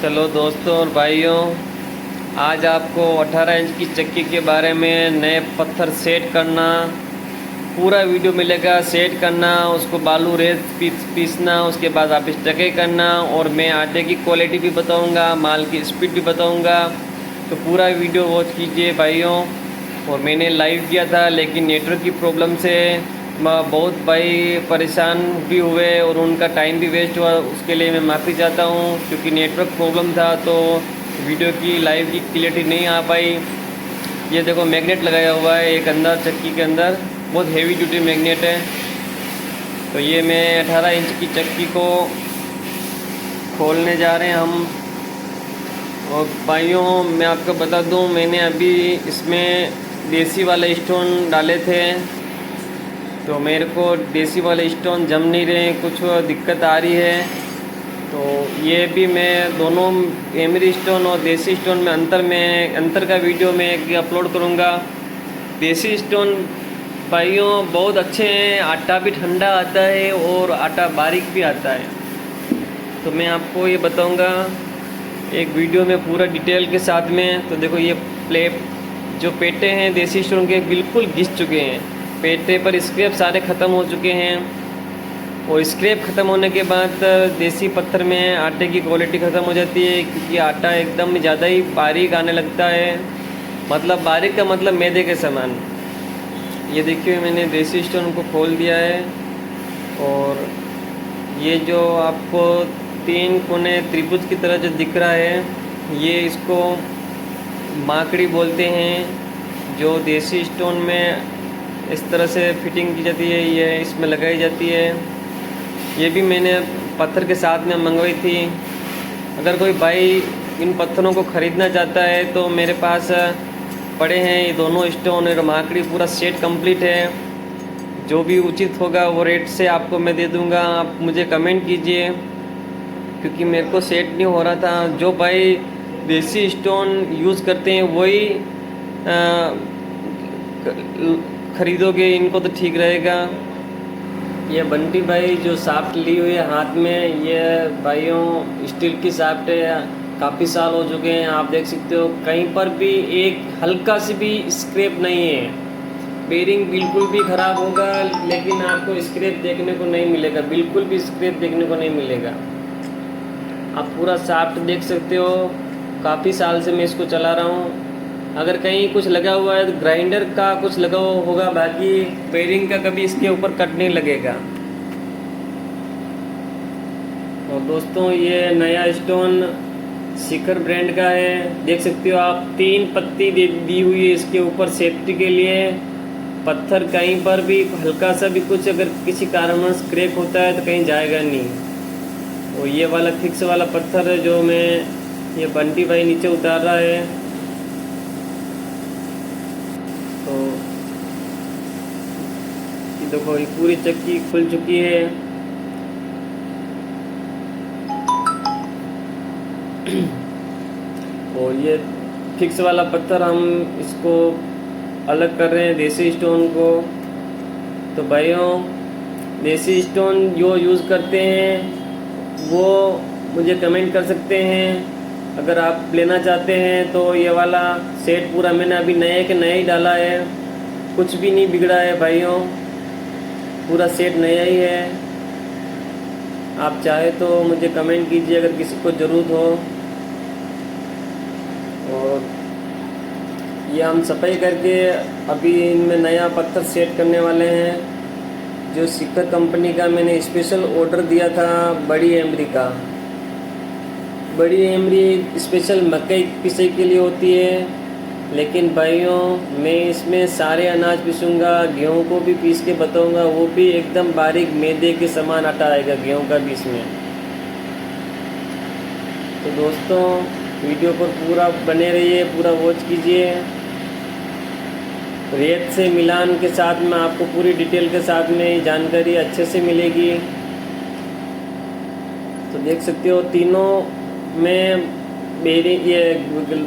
चलो दोस्तों और भाइयों, आज आपको 18 इंच की चक्की के बारे में, नए पत्थर सेट करना, पूरा वीडियो मिलेगा। सेट करना, उसको बालू रेत पीसना, उसके बाद आप स्टके करना, और मैं आटे की क्वालिटी भी बताऊंगा, माल की स्पीड भी बताऊंगा। तो पूरा वीडियो वॉच कीजिए भाइयों। और मैंने लाइव किया था, लेकिन नेटवर्क की प्रॉब्लम से बहुत भाई परेशान भी हुए और उनका टाइम भी वेस्ट हुआ। उसके लिए मैं माफ़ी चाहता हूँ, क्योंकि नेटवर्क प्रॉब्लम था तो वीडियो की लाइव की क्लियरिटी नहीं आ पाई। ये देखो मैग्नेट लगाया हुआ है एक अंदर, चक्की के अंदर बहुत हेवी ड्यूटी मैग्नेट है। तो ये मैं 18 इंच की चक्की को खोलने जा रहे हैं हम। और भाइयों मैं आपको बता दूं, मैंने अभी इसमें देसी वाले स्टोन डाले थे, तो मेरे को देसी वाले स्टोन जम नहीं रहे, कुछ दिक्कत आ रही है। तो ये भी मैं दोनों एमरी स्टोन और देसी स्टोन में अंतर का वीडियो में एक अपलोड करूँगा। देसी स्टोन भाइयों बहुत अच्छे हैं, आटा भी ठंडा आता है और आटा बारीक भी आता है। तो मैं आपको ये बताऊँगा एक वीडियो में पूरा डिटेल के साथ में। तो देखो ये जो पेटे हैं देसी स्टोन के बिल्कुल घिस चुके हैं, पेटे पर स्क्रैप सारे ख़त्म हो चुके हैं। और स्क्रैप ख़त्म होने के बाद देसी पत्थर में आटे की क्वालिटी ख़त्म हो जाती है, क्योंकि आटा एकदम ज़्यादा ही बारीक आने लगता है। मतलब बारीक का मतलब मैदे के समान। ये देखिए मैंने देसी स्टोन को खोल दिया है, और ये जो आपको 3 कोने त्रिभुज की तरह जो दिख रहा है, ये इसको माकड़ी बोलते हैं। जो देसी स्टोन में इस तरह से फिटिंग की जाती है, ये इसमें लगाई जाती है। ये भी मैंने पत्थर के साथ में मंगवाई थी। अगर कोई भाई इन पत्थरों को ख़रीदना चाहता है तो मेरे पास पड़े हैं ये दोनों स्टोन और माकड़ी, पूरा सेट कंप्लीट है। जो भी उचित होगा वो रेट से आपको मैं दे दूंगा। आप मुझे कमेंट कीजिए, क्योंकि मेरे को सेट नहीं हो रहा था। जो भाई देसी स्टोन यूज़ करते हैं वही ख़रीदोगे, इनको तो ठीक रहेगा। ये बंटी भाई जो साफ्ट ली हुई है हाथ में, ये भाइयों स्टील की साफ्ट है, काफ़ी साल हो चुके हैं। आप देख सकते हो कहीं पर भी एक हल्का सी भी स्क्रैप नहीं है। बेरिंग बिल्कुल भी ख़राब होगा, लेकिन आपको स्क्रैप देखने को नहीं मिलेगा, बिल्कुल भी स्क्रैप देखने को नहीं मिलेगा। आप पूरा साफ्ट देख सकते हो, काफ़ी साल से मैं इसको चला रहा हूँ। अगर कहीं कुछ लगा हुआ है तो ग्राइंडर का कुछ लगा होगा, बाकी बेरिंग का कभी इसके ऊपर कट नहीं लगेगा। और दोस्तों ये नया स्टोन शिखर ब्रांड का है, देख सकते हो आप। 3 पत्ती दी हुई है इसके ऊपर सेफ्टी के लिए। पत्थर कहीं पर भी हल्का सा भी कुछ अगर किसी कारणवश क्रैक होता है तो कहीं जाएगा नहीं। और ये वाला फिक्स वाला पत्थर है जो मैं ये बंटी भाई नीचे उतार रहा है। तो ये देखो ये पूरी चक्की खुल चुकी है। और ये फिक्स वाला पत्थर हम इसको अलग कर रहे हैं देसी स्टोन को। तो भाइयों देसी स्टोन जो यूज़ करते हैं वो मुझे कमेंट कर सकते हैं। अगर आप लेना चाहते हैं तो ये वाला सेट पूरा मैंने अभी नए के नया ही डाला है, कुछ भी नहीं बिगड़ा है भाइयों, पूरा सेट नया ही है। आप चाहे तो मुझे कमेंट कीजिए अगर किसी को ज़रूरत हो। और ये हम सफाई करके अभी इनमें नया पत्थर सेट करने वाले हैं। जो शिखर कंपनी का मैंने स्पेशल ऑर्डर दिया था, बड़ी एमरी का। बड़ी एमरी स्पेशल मकई पिसाई के लिए होती है, लेकिन भाइयों मैं इसमें सारे अनाज पीसूँगा, गेहूँ को भी पीस के बताऊँगा, वो भी एकदम बारीक मैदे के समान आटा आएगा गेहूँ का भी इसमें। तो दोस्तों वीडियो पर पूरा बने रहिए, पूरा वॉच कीजिए। रेत से मिलान के साथ में आपको पूरी डिटेल के साथ में जानकारी अच्छे से मिलेगी। तो देख सकते हो तीनों में बेरिंग ये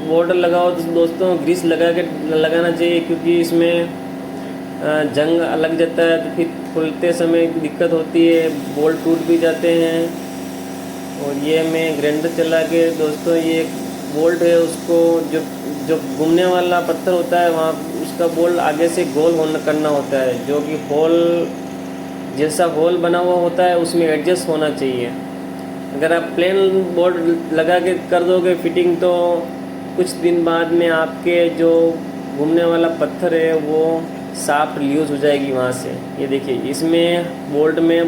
बॉर्डर लगाओ तो दोस्तों ग्रीस लगाना चाहिए, क्योंकि इसमें जंग लग जाता है तो फिर खुलते समय दिक्कत होती है, बोल्ट टूट भी जाते हैं। और और ये मैं ग्राइंडर चला के दोस्तों ये बोल्ट है उसको जो जो घूमने वाला पत्थर होता है वहाँ उसका बोल्ट आगे से गोल होना करना होता है, जो कि होल जैसा होल बना हुआ होता है उसमें एडजस्ट होना चाहिए। अगर आप प्लेन बोल्ट लगा के कर दोगे फिटिंग तो कुछ दिन बाद में आपके जो घूमने वाला पत्थर है वो शाफ्ट लूज हो जाएगी वहाँ से। ये देखिए इसमें बोल्ट में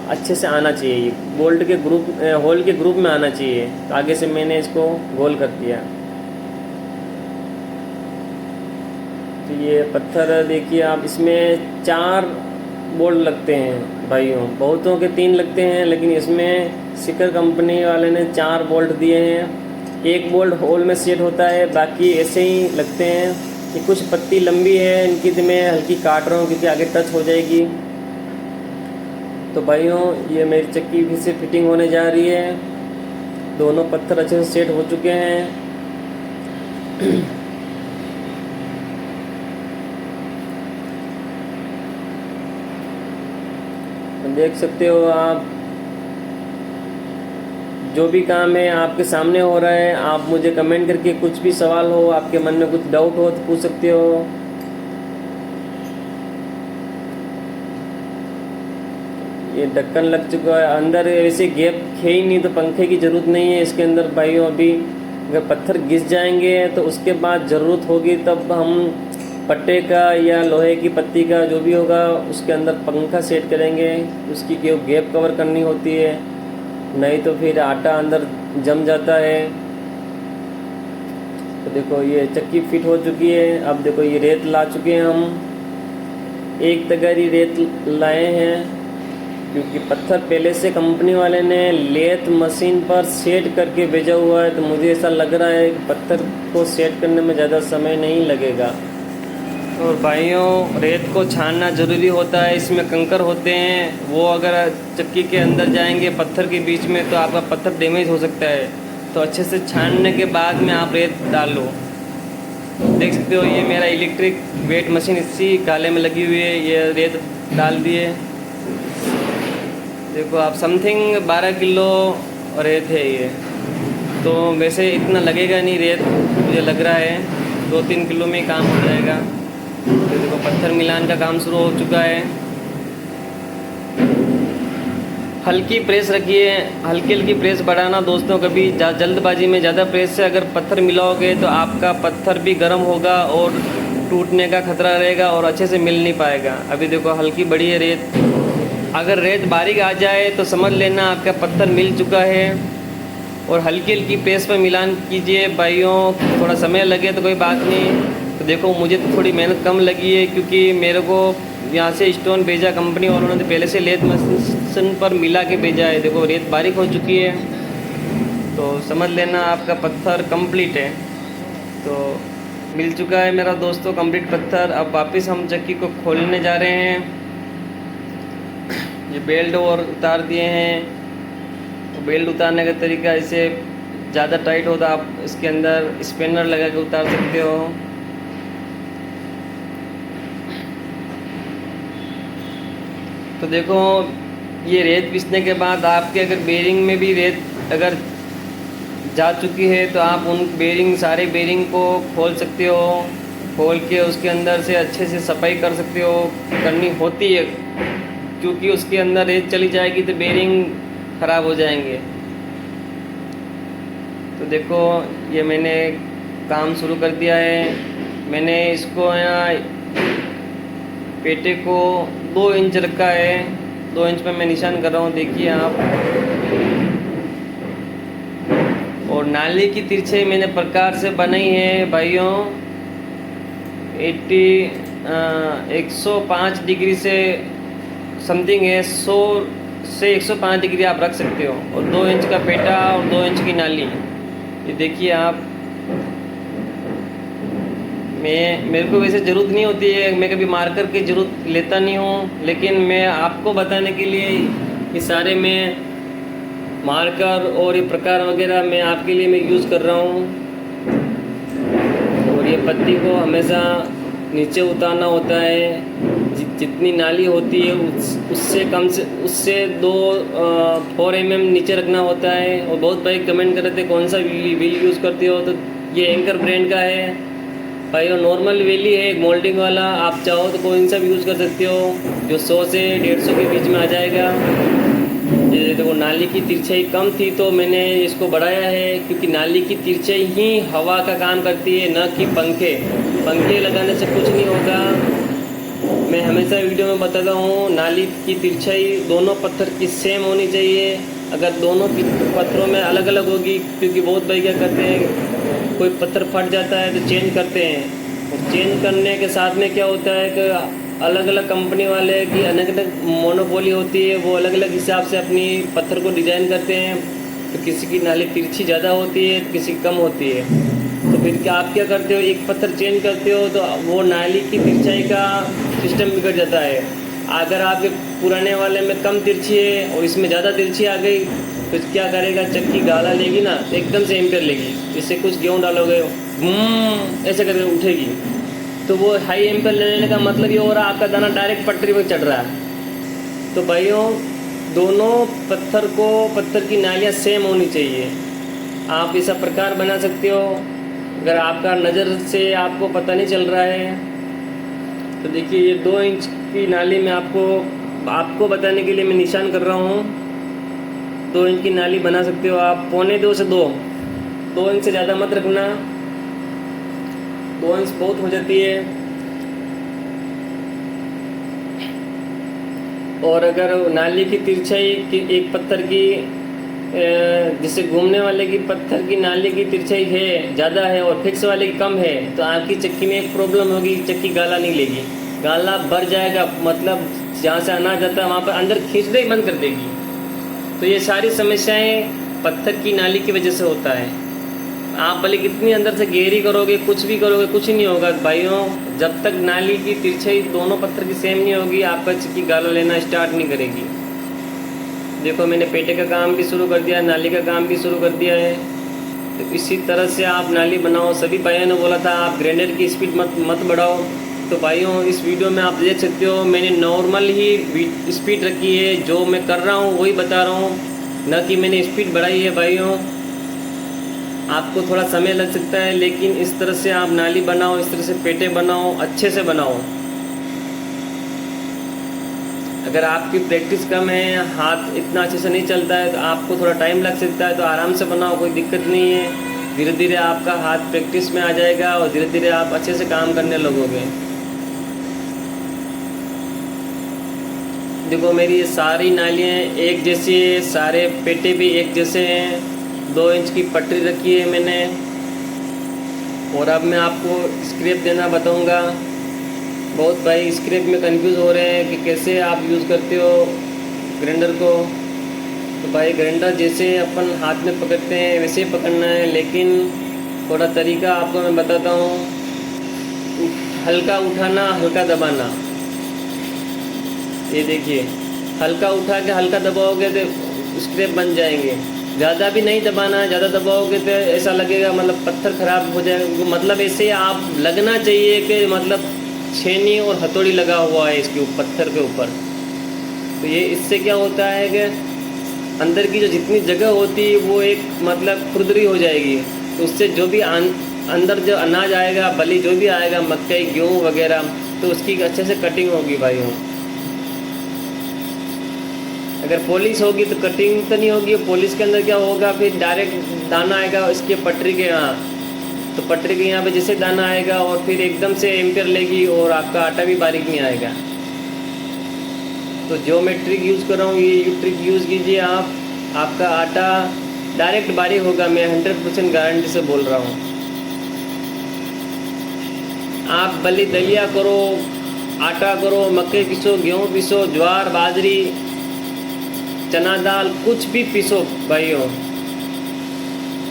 अच्छे से आना चाहिए, बोल्ट के ग्रुप होल के ग्रुप में आना चाहिए। तो आगे से मैंने इसको गोल कर दिया। तो ये पत्थर देखिए आप, इसमें 4 बोल्ट लगते हैं भाइयों, बहुतों के 3 लगते हैं, लेकिन इसमें सिकर कंपनी वाले ने 4 बोल्ट दिए हैं। एक बोल्ट होल में सेट होता है, बाकी ऐसे ही लगते हैं। कि कुछ पत्ती लंबी है इनकी तो मैं हल्की काट रहा हूँ क्योंकि आगे टच हो जाएगी। तो भाइयों ये मेरी चक्की भी से फिटिंग होने जा रही है। दोनों पत्थर अच्छे से सेट हो चुके हैं। देख सकते हो आप, जो भी काम है आपके सामने हो रहा है। आप मुझे कमेंट करके कुछ भी सवाल हो, आपके मन में कुछ डाउट हो तो पूछ सकते हो। ये ढक्कन लग चुका है, अंदर ऐसे गैप है ही नहीं तो पंखे की ज़रूरत नहीं है इसके अंदर भाइयों। अभी अगर पत्थर घिस जाएंगे तो उसके बाद ज़रूरत होगी तब हम पट्टे का या लोहे की पत्ती का जो भी होगा उसके अंदर पंखा सेट करेंगे। उसकी गैप कवर करनी होती है, नहीं तो फिर आटा अंदर जम जाता है। तो देखो ये चक्की फिट हो चुकी है। अब देखो ये रेत ला चुके हैं हम, एक तगारी रेत लाए हैं क्योंकि पत्थर पहले से कंपनी वाले ने लेथ मशीन पर सेट करके भेजा हुआ है। तो मुझे ऐसा लग रहा है कि पत्थर को सेट करने में ज़्यादा समय नहीं लगेगा। और भाइयों रेत को छानना ज़रूरी होता है, इसमें कंकर होते हैं, वो अगर चक्की के अंदर जाएंगे पत्थर के बीच में तो आपका पत्थर डैमेज हो सकता है। तो अच्छे से छानने के बाद में आप रेत डालो। देख सकते हो ये मेरा इलेक्ट्रिक वेट मशीन इसी गाले में लगी हुई है। ये रेत डाल दिए, देखो आप समथिंग 12 किलो रेत है ये। तो वैसे इतना लगेगा नहीं रेत, मुझे लग रहा है 2-3 किलो में काम हो जाएगा। तो देखो पत्थर मिलान का काम शुरू हो चुका है। हल्की प्रेस रखिए, हल्की हल्की प्रेस बढ़ाना दोस्तों। कभी जल्दबाजी में ज़्यादा प्रेस से अगर पत्थर मिलाओगे तो आपका पत्थर भी गर्म होगा और टूटने का खतरा रहेगा और अच्छे से मिल नहीं पाएगा। अभी देखो हल्की बड़ी है रेत। अगर रेत बारीक आ जाए तो समझ लेना आपका पत्थर मिल चुका है। और हल्की हल्की प्रेस पर मिलान कीजिए भाइयों, थोड़ा समय लगे तो कोई बात नहीं। तो देखो मुझे तो थोड़ी मेहनत कम लगी है क्योंकि मेरे को यहाँ से स्टोन भेजा कंपनी वालों ने, पहले से लेथ मशीन पर मिला के भेजा है। देखो रेत बारीक हो चुकी है, तो समझ लेना आपका पत्थर कंप्लीट है। तो मिल चुका है मेरा दोस्तों कंप्लीट पत्थर। अब वापस हम चक्की को खोलने जा रहे हैं। ये बेल्ट और उतार दिए हैं। तो बेल्ट उतारने का तरीका, इसे ज़्यादा टाइट हो तो आप इसके अंदर स्पैनर लगा के उतार सकते हो। तो देखो ये रेत पीसने के बाद आपके अगर बेरिंग में भी रेत अगर जा चुकी है तो आप उन सारे बेरिंग को खोल सकते हो। खोल के उसके अंदर से अच्छे से सफाई कर सकते हो, करनी होती है क्योंकि उसके अंदर रेत चली जाएगी तो बेरिंग ख़राब हो जाएंगे। तो देखो ये मैंने काम शुरू कर दिया है। मैंने इसको यहाँ पेटे को 2 इंच रखा है, 2 इंच पे मैं निशान कर रहा हूँ, देखिए आप। और नाली की तिरछे मैंने प्रकार से बनाई है भाइयों। 105 डिग्री से समथिंग है, 100 से 105 डिग्री आप रख सकते हो। और 2 इंच का पेटा और 2 इंच की नाली, ये देखिए आप। मेरे को वैसे ज़रूरत नहीं होती है, मैं कभी मार्कर की ज़रूरत लेता नहीं हूँ, लेकिन मैं आपको बताने के लिए ये सारे मैं मार्कर और ये प्रकार वगैरह मैं आपके लिए मैं यूज़ कर रहा हूँ। और ये पत्ती को हमेशा नीचे उतारना होता है, जितनी नाली होती है उससे कम से उससे 4 mm नीचे रखना होता है। और बहुत भाई कमेंट कर रहे थे कौन सा व्हील यूज़ करते हो, तो ये एंकर ब्रांड का है भाई। और नॉर्मल व्हील है एक मोल्डिंग वाला, आप चाहो तो कोई सा भी यूज़ कर सकते हो जो 100 से 150 के बीच में आ जाएगा। ये देखो नाली की तिरछाई कम थी तो मैंने इसको बढ़ाया है, क्योंकि नाली की तिरछाई ही हवा का काम करती है, न कि पंखे लगाने से कुछ नहीं होगा। मैं हमेशा वीडियो में बताता हूँ नाली की तिरछाई दोनों पत्थर की सेम होनी चाहिए। अगर दोनों पत्थरों में अलग अलग होगी, क्योंकि बहुत भाई क्या करते हैं कोई पत्थर फट जाता है तो चेंज करते हैं, और चेंज करने के साथ में क्या होता है कि अलग अलग कंपनी वाले की अलग अलग मोनोपोली होती है, वो अलग अलग हिसाब से अपनी पत्थर को डिज़ाइन करते हैं। तो किसी की नाली तिरछी ज़्यादा होती है तो किसी की कम होती है, तो फिर क्या आप क्या करते हो एक पत्थर चेंज करते हो तो वो नाली की तिरछाई का सिस्टम बिगड़ जाता है। अगर आपके पुराने वाले में कम तिरछी है और इसमें ज़्यादा तिरछी आ गई तो क्या करेगा, चक्की गाला लेगी ना एकदम से एम्पियर लेगी। इससे कुछ गेहूँ डालोगे ऐसे करके उठेगी, तो वो हाई एम्पियर लेने का मतलब ये हो रहा है आपका दाना डायरेक्ट पटरी पर चढ़ रहा है। तो भाइयों दोनों पत्थर की नालियाँ सेम होनी चाहिए। आप ऐसा प्रकार बना सकते हो। अगर आपका नज़र से आपको पता नहीं चल रहा है तो देखिए ये 2 इंच की नाली में आपको बताने के लिए मैं निशान कर रहा हूँ। 2 इंच की नाली बना सकते हो आप, 1.25 से 2 इंच से ज़्यादा मत रखना, 2 इंच बहुत हो जाती है। और अगर नाली की तिरछाई की एक पत्थर की जैसे घूमने वाले की पत्थर की नाली की तिरछाई है ज़्यादा है और फिक्स वाले की कम है, तो आपकी चक्की में एक प्रॉब्लम होगी, चक्की गाला नहीं लेगी, गाला भर जाएगा, मतलब जहाँ से अनाज जाता है वहाँ पर अंदर खींचना ही बंद कर देगी। तो ये सारी समस्याएं पत्थर की नाली की वजह से होता है। आप भले कितनी अंदर से गहरी करोगे, कुछ भी करोगे, कुछ नहीं होगा भाइयों। जब तक नाली की तिरछाई दोनों पत्थर की सेम नहीं होगी आपका चक्की गाला लेना स्टार्ट नहीं करेगी। देखो मैंने पेटे का काम भी शुरू कर दिया, नाली का काम भी शुरू कर दिया है। तो इसी तरह से आप नाली बनाओ। सभी भाइयों ने बोला था आप ग्राइंडर की स्पीड मत बढ़ाओ, तो भाइयों इस वीडियो में आप देख सकते हो मैंने नॉर्मल ही स्पीड रखी है, जो मैं कर रहा हूँ वही बता रहा हूँ, न कि मैंने स्पीड बढ़ाई है। भाइयों आपको थोड़ा समय लग सकता है, लेकिन इस तरह से आप नाली बनाओ, इस तरह से पेटे बनाओ, अच्छे से बनाओ। अगर आपकी प्रैक्टिस कम है, हाथ इतना अच्छे से नहीं चलता है, तो आपको थोड़ा टाइम लग सकता है, तो आराम से बनाओ, कोई दिक्कत नहीं है। धीरे धीरे आपका हाथ प्रैक्टिस में आ जाएगा और धीरे धीरे आप अच्छे से काम करने लगोगे। देखो मेरी ये सारी नालियाँ एक जैसी है, सारे पेटे भी एक जैसे हैं। 2 इंच की पटरी रखी है मैंने। और अब मैं आपको स्क्रैप देना बताऊंगा। बहुत भाई स्क्रैप में कंफ्यूज हो रहे हैं कि कैसे आप यूज़ करते हो ग्राइंडर को। तो भाई ग्राइंडर जैसे अपन हाथ में पकड़ते हैं वैसे ही पकड़ना है, लेकिन थोड़ा तरीका आपको मैं बताता हूँ। हल्का उठाना, हल्का दबाना। ये देखिए हल्का उठा के हल्का दबाओगे तो स्क्रैप बन जाएंगे। ज़्यादा भी नहीं दबाना, ज़्यादा दबाओगे तो ऐसा लगेगा मतलब पत्थर ख़राब हो जाएगा। मतलब ऐसे आप लगना चाहिए कि मतलब छेनी और हथौड़ी लगा हुआ है इसके ऊपर, पत्थर के ऊपर। तो ये इससे क्या होता है कि अंदर की जो जितनी जगह होती है वो एक मतलब खुरदरी हो जाएगी। तो उससे जो भी अंदर जो अनाज आएगा, बली जो भी आएगा, मकई गेहूँ वगैरह, तो उसकी अच्छे से कटिंग होगी भाइयों। अगर पॉलिश होगी तो कटिंग तो नहीं होगी। पॉलिश के अंदर क्या होगा, फिर डायरेक्ट दाना आएगा इसके पटरी के यहाँ, तो पटरी के यहाँ पे जैसे दाना आएगा और फिर एकदम से एम्पियर लेगी और आपका आटा भी बारीक नहीं आएगा। तो जो मैं ट्रिक यूज़ कर रहा हूँ ये ट्रिक यूज़ कीजिए आप, आपका आटा डायरेक्ट बारीक होगा। मैं 100% गारंटी से बोल रहा हूँ। आप भले दलिया करो, आटा करो, मक्के पीसो, गेहूँ पीसो, ज्वार, बाजरी, चना दाल, कुछ भी पीसो भाइयों,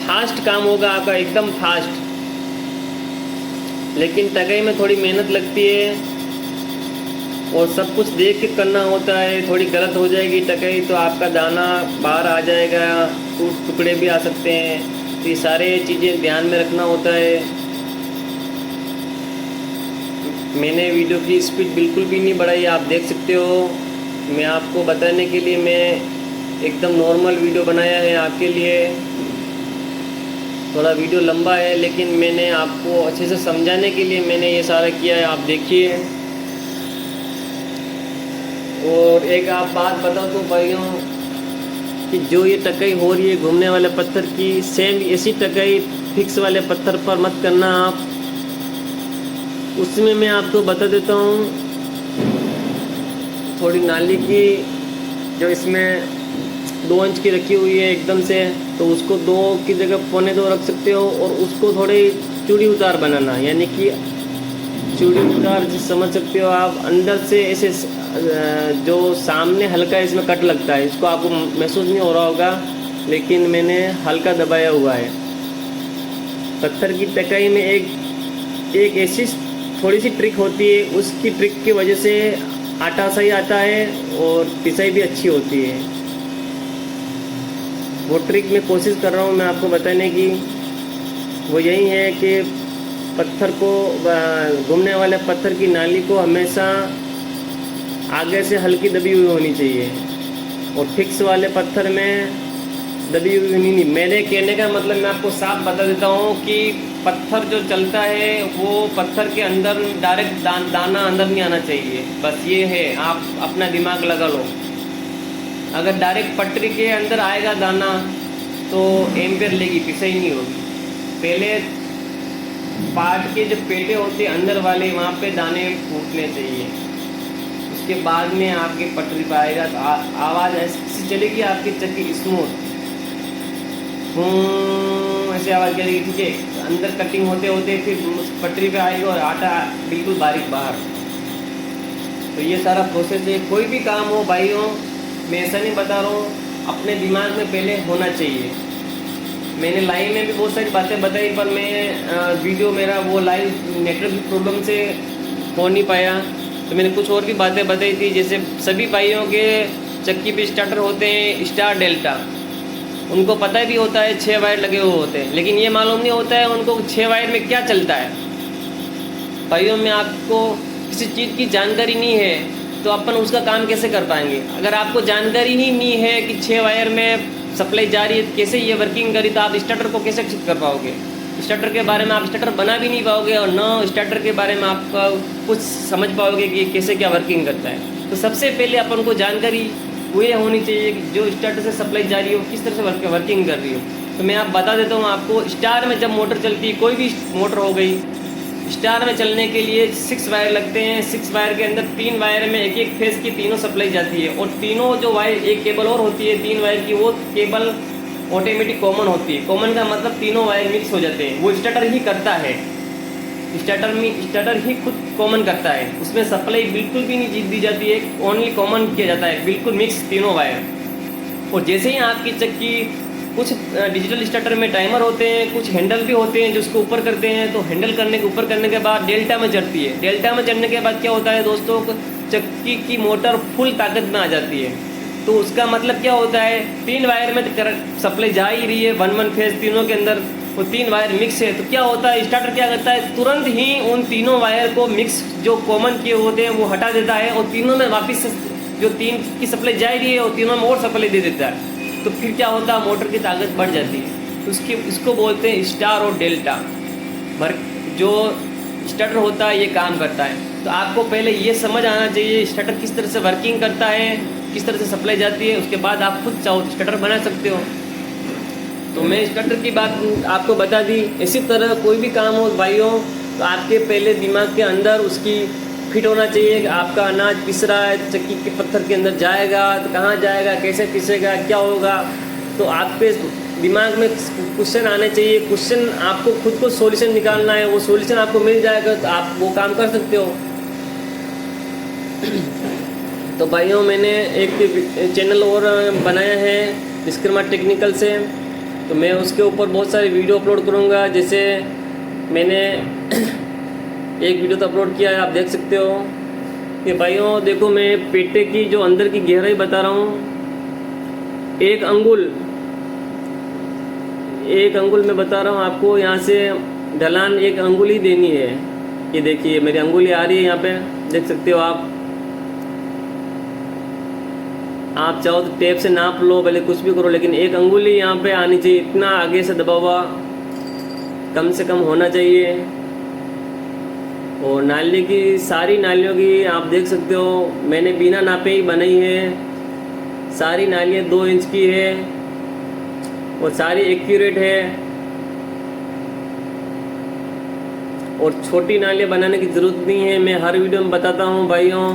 फास्ट काम होगा आपका, एकदम फास्ट। लेकिन टकाई में थोड़ी मेहनत लगती है और सब कुछ देख के करना होता है। थोड़ी गलत हो जाएगी टकाई तो आपका दाना बाहर आ जाएगा, टुकड़े भी आ सकते हैं। तो ये सारे चीज़ें ध्यान में रखना होता है। मैंने वीडियो की स्पीड बिल्कुल भी नहीं बढ़ाई, आप देख सकते हो। मैं आपको बताने के लिए मैं एकदम नॉर्मल वीडियो बनाया है आपके लिए। थोड़ा वीडियो लंबा है, लेकिन मैंने आपको अच्छे से समझाने के लिए मैंने ये सारा किया है, आप देखिए। और एक आप बात बता दूं भाइयों कि जो ये टकाई हो रही है घूमने वाले पत्थर की, सेम ऐसी टकाई फिक्स वाले पत्थर पर मत करना आप। उसमें मैं आपको बता देता हूँ, थोड़ी नाली की जो इसमें 2 इंच की रखी हुई है एकदम से, तो उसको 2 की जगह 1.25 रख सकते हो। और उसको थोड़े चूड़ी उतार बनाना, यानी कि चूड़ी उतार जिस समझ सकते हो आप, अंदर से ऐसे जो सामने हल्का इसमें कट लगता है, इसको आपको महसूस नहीं हो रहा होगा, लेकिन मैंने हल्का दबाया हुआ है। पत्थर की टकाई में एक ऐसी थोड़ी सी ट्रिक होती है, उसकी ट्रिक की वजह से आटा सही आता है और पिसाई भी अच्छी होती है। वो ट्रिक मैं कोशिश कर रहा हूँ मैं आपको बताने की। वो यही है कि पत्थर को, घूमने वाले पत्थर की नाली को हमेशा आगे से हल्की दबी हुई होनी चाहिए, और फिक्स वाले पत्थर में दबी हुई नहीं। मेरे कहने का मतलब मैं आपको साफ बता देता हूँ कि पत्थर जो चलता है वो पत्थर के अंदर डायरेक्ट दाना अंदर नहीं आना चाहिए, बस ये है। आप अपना दिमाग लगा लो। अगर डायरेक्ट पटरी के अंदर आएगा दाना तो एम्पेयर लेगी, पिसाई नहीं होगी। पहले पार्ट के जो पेटे होते हैं अंदर वाले, वहाँ पे दाने फूटने चाहिए, उसके बाद में आपके पटरी पर आएगा तो आवाज़ ऐसी चलेगी आपकी चक्की स्मूथ ऐसे आवाज़ करेगी, ठीक है। तो अंदर कटिंग होते होते फिर पटरी पे आएगा और आटा बिल्कुल बारीक बाहर। तो ये सारा प्रोसेस है। कोई भी काम हो भाइयों, मैं ऐसा नहीं बता रहा हूँ, अपने दिमाग में पहले होना चाहिए। मैंने लाइव में भी बहुत सारी बातें बताई, पर मैं वीडियो मेरा वो लाइव नेटवर्क की प्रॉब्लम से हो नहीं पाया, तो मैंने कुछ और भी बातें बताई थी। जैसे सभी भाइयों के चक्की पे स्टार्टर होते हैं स्टार डेल्टा, उनको पता भी होता है 6 वायर लगे हुए होते हैं, लेकिन ये मालूम नहीं होता है उनको 6 वायर में क्या चलता है। भाइयों में आपको किसी चीज़ की जानकारी नहीं है तो अपन उसका काम कैसे कर पाएंगे। अगर आपको जानकारी ही नहीं है कि 6 वायर में सप्लाई जा रही है, कैसे ये वर्किंग करी, तो आप स्टार्टर को कैसे चेक कर पाओगे। स्टार्टर के बारे में आप स्टार्टर बना भी नहीं पाओगे, और न स्टार्टर के बारे में आप कुछ समझ पाओगे कि कैसे क्या वर्किंग करता है। तो सबसे पहले अपन को जानकारी वो ये होनी चाहिए कि जो स्टार्टर से सप्लाई जा रही हो किस तरह से वर्किंग कर रही हो। तो मैं आप बता देता हूँ आपको। स्टार में जब मोटर चलती है, कोई भी मोटर हो गई, स्टार में चलने के लिए 6 वायर लगते हैं। 6 वायर के अंदर 3 वायर में एक फेस की तीनों सप्लाई जाती है, और तीनों जो वायर, एक केबल और होती है 3 वायर की, वो केबल ऑटोमेटिक कॉमन होती है। कॉमन का मतलब तीनों वायर मिक्स हो जाते हैं, वो स्टार्टर ही करता है। स्टार्टर ही खुद कॉमन करता है, उसमें सप्लाई बिल्कुल भी नहीं दी जाती है, ओनली कॉमन किया जाता है, बिल्कुल मिक्स तीनों वायर। और जैसे ही आपकी चक्की, कुछ डिजिटल स्टार्टर में टाइमर होते हैं, कुछ हैंडल भी होते हैं जो उसको ऊपर करते हैं, तो हैंडल करने के ऊपर करने के बाद डेल्टा में चढ़ती है। डेल्टा में चढ़ने के बाद क्या होता है दोस्तों, चक्की की मोटर फुल ताकत में आ जाती है। तो उसका मतलब क्या होता है, 3 वायर में सप्लाई जा ही रही है, 1 फेज तीनों के अंदर, वो 3 वायर मिक्स है। तो क्या होता है, स्टार्टर क्या करता है, तुरंत ही उन तीनों वायर को मिक्स जो कॉमन किए होते हैं वो हटा देता है, और तीनों में वापस जो 3 की सप्लाई जा रही है और तीनों में और सप्लाई दे देता है। तो फिर क्या होता है, मोटर की ताकत बढ़ जाती है। तो इसको बोलते हैं स्टार और डेल्टा। जो स्टार्टर होता है ये काम करता है। तो आपको पहले ये समझ आना चाहिए स्टार्टर किस तरह से वर्किंग करता है, किस तरह से सप्लाई जाती है, उसके बाद आप खुद चाहो स्टार्टर बना सकते हो। तो मैं स्टार्टर की बात आपको बता दी। इसी तरह कोई भी काम हो भाइयों, तो आपके पहले दिमाग के अंदर उसकी फिट होना चाहिए कि आपका अनाज पिस रहा है, चक्की के पत्थर के अंदर जाएगा तो कहाँ जाएगा, कैसे पिसेगा, क्या होगा। तो आपके दिमाग में क्वेश्चन आने चाहिए। क्वेश्चन आपको खुद को सॉल्यूशन निकालना है, वो सॉल्यूशन आपको मिल जाएगा तो आप वो काम कर सकते हो। तो भाइयों मैंने एक चैनल और बनाया है विश्वकर्मा टेक्निकल से, तो मैं उसके ऊपर बहुत सारी वीडियो अपलोड करूँगा। जैसे मैंने एक वीडियो तो अपलोड किया है, आप देख सकते हो कि भाइयों देखो, मैं पेटे की जो अंदर की गहराई बता रहा हूँ। एक अंगुल मैं बता रहा हूँ आपको, यहाँ से ढलान 1 अंगुल ही देनी है। ये देखिए मेरी अंगुली आ रही है, यहाँ पे देख सकते हो आप चाहो तो टेप से नाप लो, पहले कुछ भी करो, लेकिन एक अंगुली यहाँ पे आनी चाहिए। इतना आगे से दबा हुआ कम से कम होना चाहिए। और नाली की सारी नालियों की आप देख सकते हो मैंने बिना नापे ही बनाई है। सारी नालियाँ 2 इंच की है और सारी एक्यूरेट है। और छोटी नालियाँ बनाने की ज़रूरत नहीं है, मैं हर वीडियो में बताता हूँ भाइयों।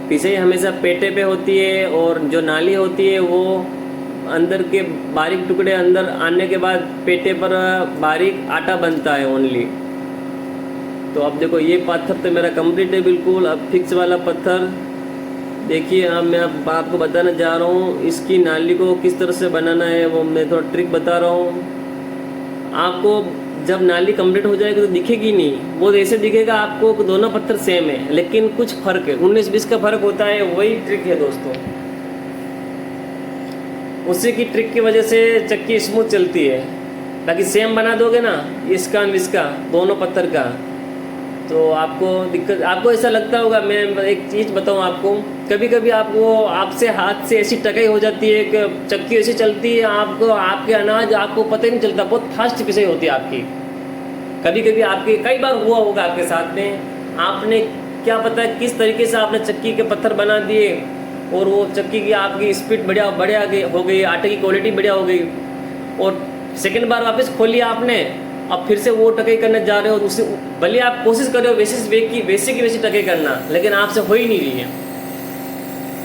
पिसाई हमेशा पेटे पे होती है और जो नाली होती है वो अंदर के बारीक टुकड़े अंदर आने के बाद पेटे पर बारीक आटा बनता है ओनली। तो अब देखो ये पत्थर तो मेरा कंप्लीट है बिल्कुल। अब फिक्स वाला पत्थर देखिए, अब मैं आपको बताने जा रहा हूँ इसकी नाली को किस तरह से बनाना है, वो मैं थोड़ा ट्रिक बता रहा हूँ आपको। जब नाली कंप्लीट हो जाएगी तो दिखेगी नहीं, वो ऐसे दिखेगा आपको कि दोनों पत्थर सेम है, लेकिन कुछ फर्क है, 19-20 का फर्क होता है। वही ट्रिक है दोस्तों, उसी की ट्रिक की वजह से चक्की स्मूथ चलती है। बाकी सेम बना दोगे ना इसका इसका दोनों पत्थर का, तो आपको दिक्कत, आपको ऐसा लगता होगा। मैं एक चीज़ बताऊँ आपको, कभी कभी आपको आपसे हाथ से ऐसी टकाई हो जाती है कि चक्की ऐसी चलती है, आपको आपके अनाज आपको पता ही नहीं चलता, बहुत फास्ट पिसाई होती है आपकी। कभी कभी आपके कई बार हुआ होगा आपके साथ में, आपने क्या पता है किस तरीके से आपने चक्की के पत्थर बना दिए और वो चक्की की आपकी स्पीड बढ़िया हो गई, आटे की क्वालिटी बढ़िया हो गई, और सेकेंड बार वापस खोली आपने, अब फिर से वो टकाई करने जा रहे हो। उससे भले आप कोशिश कर रहे हो वैसे की वैसी टकाई करना, लेकिन आपसे हो ही नहीं रही है।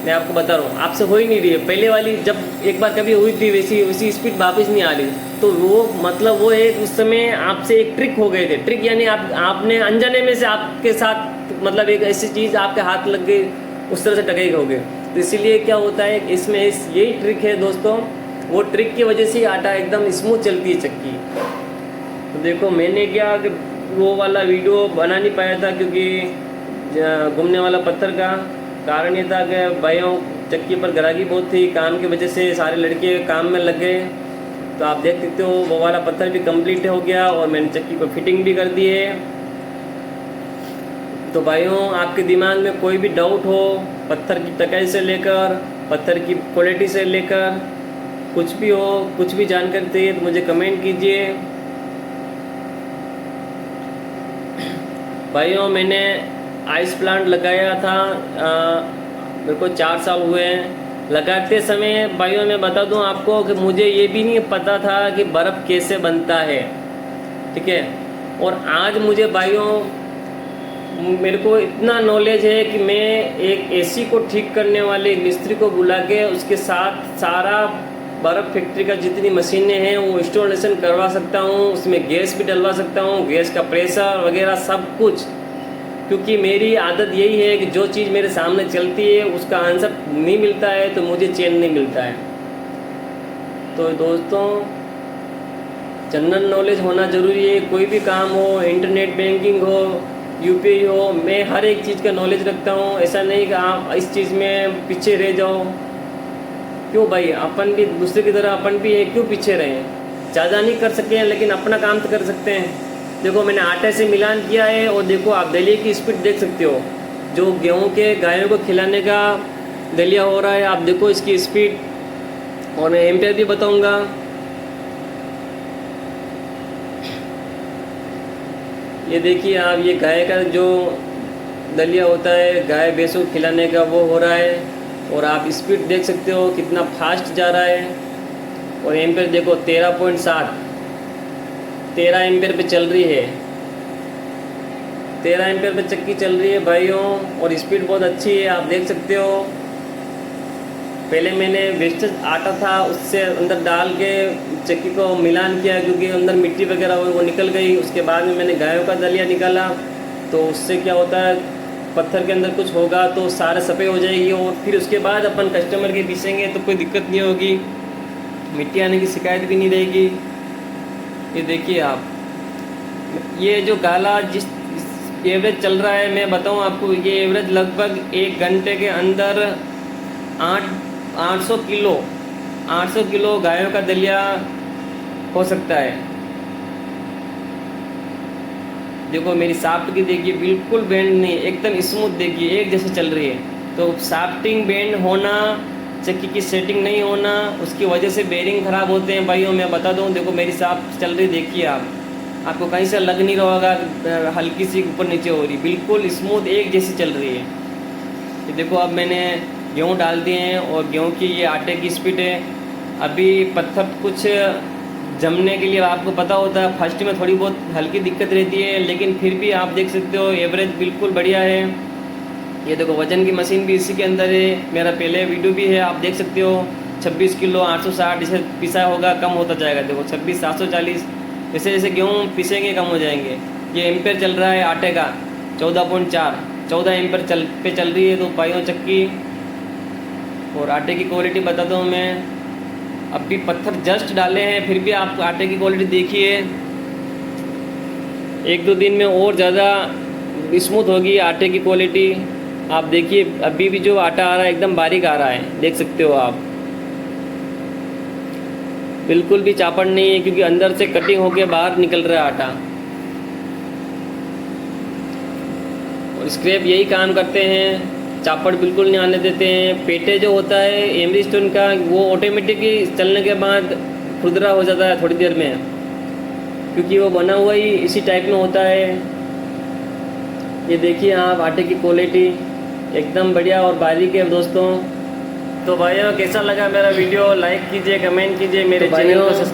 मैं आपको बता रहा हूँ आपसे हो ही नहीं रही है। पहले वाली जब एक बार कभी हुई थी वैसी स्पीड वापस नहीं आ रही, तो वो मतलब वो एक उस समय आपसे एक ट्रिक हो गए थे। ट्रिक यानी आपने अनजाने में से आपके साथ मतलब एक ऐसी चीज़ आपके हाथ लग गई, उस तरह से टकाई हो गई। तो इसीलिए क्या होता है इसमें यही ट्रिक है दोस्तों, वो ट्रिक की वजह से आटा एकदम स्मूथ चलती है चक्की। तो देखो मैंने क्या कि वो वाला वीडियो बना नहीं पाया था, क्योंकि घूमने वाला पत्थर का कारण ये था कि भाइयों चक्की पर ग्राहकी बहुत थी, काम की वजह से सारे लड़के काम में लग गए। तो आप देख सकते हो वो वाला पत्थर भी कंप्लीट हो गया और मैंने चक्की को फिटिंग भी कर दी है। तो भाइयों आपके दिमाग में कोई भी डाउट हो, पत्थर की टकाई से लेकर पत्थर की क्वालिटी से लेकर कुछ भी हो, कुछ भी जानकारी चाहिए तो मुझे कमेंट कीजिए। भाइयों मैंने आइस प्लांट लगाया था, मेरे को 4 साल हुए हैं। लगाते समय भाइयों मैं बता दूं आपको कि मुझे ये भी नहीं पता था कि बर्फ़ कैसे बनता है, ठीक है। और आज मुझे भाइयों मेरे को इतना नॉलेज है कि मैं एक एसी को ठीक करने वाले एक मिस्त्री को बुला के उसके साथ सारा बर्फ़ फैक्ट्री का जितनी मशीनें हैं वो इंस्टॉलेशन करवा सकता हूँ, उसमें गैस भी डलवा सकता हूँ, गैस का प्रेशर वगैरह सब कुछ। क्योंकि मेरी आदत यही है कि जो चीज़ मेरे सामने चलती है उसका आंसर नहीं मिलता है तो मुझे चैन नहीं मिलता है। तो दोस्तों जनरल नॉलेज होना ज़रूरी है, कोई भी काम हो, इंटरनेट बैंकिंग हो, यूपीआई हो, मैं हर एक चीज़ का नॉलेज रखता हूँ। ऐसा नहीं कि आप इस चीज़ में पीछे रह जाओ। क्यों भाई, अपन भी दूसरे की तरह अपन भी है, क्यों पीछे रहें। ज़्यादा नहीं कर सके लेकिन अपना काम तो कर सकते हैं। देखो मैंने आटे से मिलान किया है और देखो आप दलिए की स्पीड देख सकते हो, जो गेहूं के गायों को खिलाने का दलिया हो रहा है, आप देखो इसकी स्पीड। और मैं एम्पेयर भी बताऊंगा। ये देखिए आप, ये गाय का जो दलिया होता है गाय भैंसों को खिलाने का वो हो रहा है, और आप स्पीड देख सकते हो कितना फास्ट जा रहा है। और एम्पेयर देखो 13.7, 13 एम्पेयर पे चल रही है, 13 एम्पेयर पे चक्की चल रही है भाइयों, और स्पीड बहुत अच्छी है, आप देख सकते हो। पहले मैंने वेस्टेज आटा था उससे अंदर डाल के चक्की को मिलान किया, क्योंकि अंदर मिट्टी वगैरह वो निकल गई। उसके बाद में मैंने गायों का दलिया निकाला, तो उससे क्या होता है पत्थर के अंदर कुछ होगा तो सारे सफ़ेद हो जाएगी, और फिर उसके बाद अपन कस्टमर के पीसेंगे तो कोई दिक्कत नहीं होगी, मिट्टी आने की शिकायत भी नहीं रहेगी। ये देखिए आप, ये जो गाला जिस एवरेज चल रहा है मैं बताऊं आपको, ये एवरेज लगभग 1 घंटे के अंदर 800 किलो गायों का दलिया हो सकता है। देखो मेरी शाफ्ट की देखिए बिल्कुल बेंड नहीं, एकदम स्मूथ देखिए एक जैसे चल रही है। तो शाफ्टिंग बेंड होना, चक्की की सेटिंग नहीं होना, उसकी वजह से बेरिंग ख़राब होते हैं भाइयों। मैं बता दूं, देखो मेरी शाफ्ट चल रही देखिए आप, आपको कहीं से लग नहीं रहा होगा हल्की सी ऊपर नीचे हो रही, बिल्कुल स्मूथ एक जैसी चल रही है। ये देखो अब मैंने गेहूँ डाल दिए हैं और गेहूँ की ये आटे की स्पीड है। अभी पत्थर कुछ जमने के लिए आपको पता होता है फर्स्ट में थोड़ी बहुत हल्की दिक्कत रहती है, लेकिन फिर भी आप देख सकते हो एवरेज बिल्कुल बढ़िया है। ये देखो वजन की मशीन भी इसी के अंदर है, मेरा पहले वीडियो भी है, आप देख सकते हो। 26 किलो 860 इसे पिसा होगा, कम होता जाएगा। देखो 26 740, जैसे जैसे गेहूँ पिसेंगे कम हो जाएंगे। ये एम्पेयर चल रहा है आटे का 14.4, 14 एम्पेयर चल रही है तो भाइयों चक्की। और आटे की क्वालिटी बताता हूँ मैं, अभी पत्थर जस्ट डाले हैं फिर भी आप आटे की क्वालिटी देखिए, 1-2 दिन में और ज़्यादा स्मूथ होगी आटे की क्वालिटी। आप देखिए अभी भी जो आटा आ रहा है एकदम बारीक आ रहा है, देख सकते हो आप, बिल्कुल भी चापड़ नहीं है क्योंकि अंदर से कटिंग होके बाहर निकल रहा है आटा। और स्क्रैप यही काम करते हैं, चापड़ बिल्कुल नहीं आने देते हैं। पेटे जो होता है एमरी स्टोन का वो ऑटोमेटिकली चलने के बाद खुरदरा हो जाता है थोड़ी देर में, क्योंकि वो बना हुआ ही इसी टाइप में होता है। ये देखिए आप आटे की क्वालिटी एकदम बढ़िया और बारीक है दोस्तों। तो भाइयों कैसा लगा मेरा वीडियो, लाइक कीजिए, कमेंट कीजिए, मेरे चैनल को सब्सक्राइब